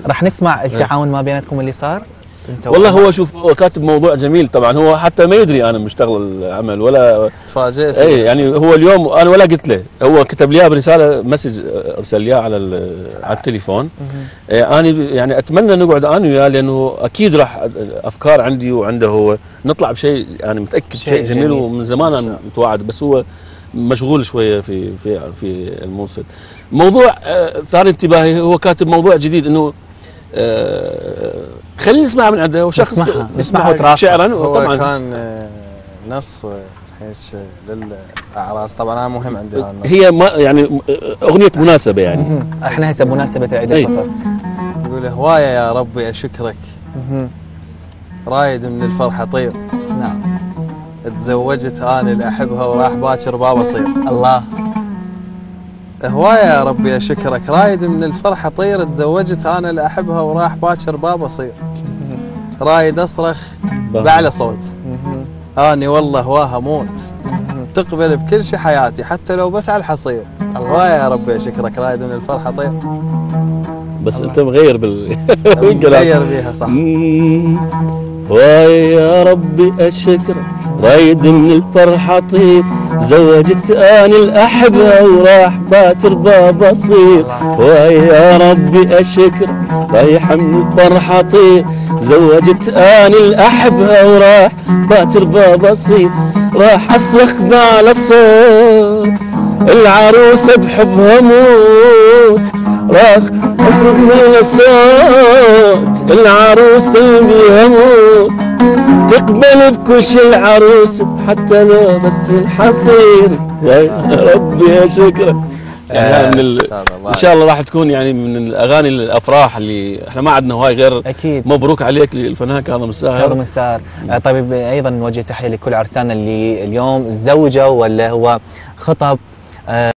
راح نسمع التعاون ما بيناتكم اللي صار. والله هو شوف، هو كاتب موضوع جميل طبعا، هو حتى ما يدري انا مشتغل العمل ولا تفاجئت. اي يعني هو اليوم انا ولا قلت له، هو كتب لي برساله مسج ارسل لي على التليفون. انا يعني اتمنى نقعد انا وياه، لانه اكيد راح افكار عندي وعنده هو، نطلع بشيء يعني متاكد شيء جميل ومن زمان انا متواعد، بس هو مشغول شويه في الموصل. موضوع ثار انتباهي، هو كاتب موضوع جديد انه خلينا نسمع من عنده، وشخص نسمع شعرا. هو طبعا كان نص هيك للاعراس، طبعا انا مهم عندي هذا النص. هي ما يعني اغنيه مناسبه يعني. احنا هسه بمناسبه عيد الفطر. يقول هوايه يا ربي اشكرك، رايد من الفرحه طير. نعم. تزوجت انا اللي احبها وراح باكر بابا اصير. الله. هوايه يا ربي اشكرك، رايد من الفرحه طير. تزوجت انا اللي احبها وراح باكر بابا اصير. رايد اصرخ باعلى صوت، اني والله هواها موت. تقبل بكل شيء حياتي حتى لو بس على الحصير. هوايه يا ربي اشكرك، رايد من الفرحه طير. بس انت مغير مغير بيها صح. هوايه يا ربي اشكرك، رايد من الفرحه طير. زوجت اني الاحبه وراح باكر بابا صير. هوايه يا ربي اشكرك، رايح من الفرحه طير. زوجت اني الاحبه وراح باكر بابا صير. راح اصرخ باعلى الصوت، العروسه بحبها موت. راح اصرخ باعلى الصوت، العروسه بيها موت. تقبل بكل شي العروسه حتى لو بس الحصير. يا ربي اشكرك. يعني ان شاء الله راح تكون يعني من الاغاني الافراح اللي احنا ما عندنا هواي غير. اكيد. مبروك عليك للفنان كاظم الساهر. كاظم الساهر. طيب ايضا نوجه تحيه لكل عرساننا اللي اليوم تزوجوا ولا هو خطب.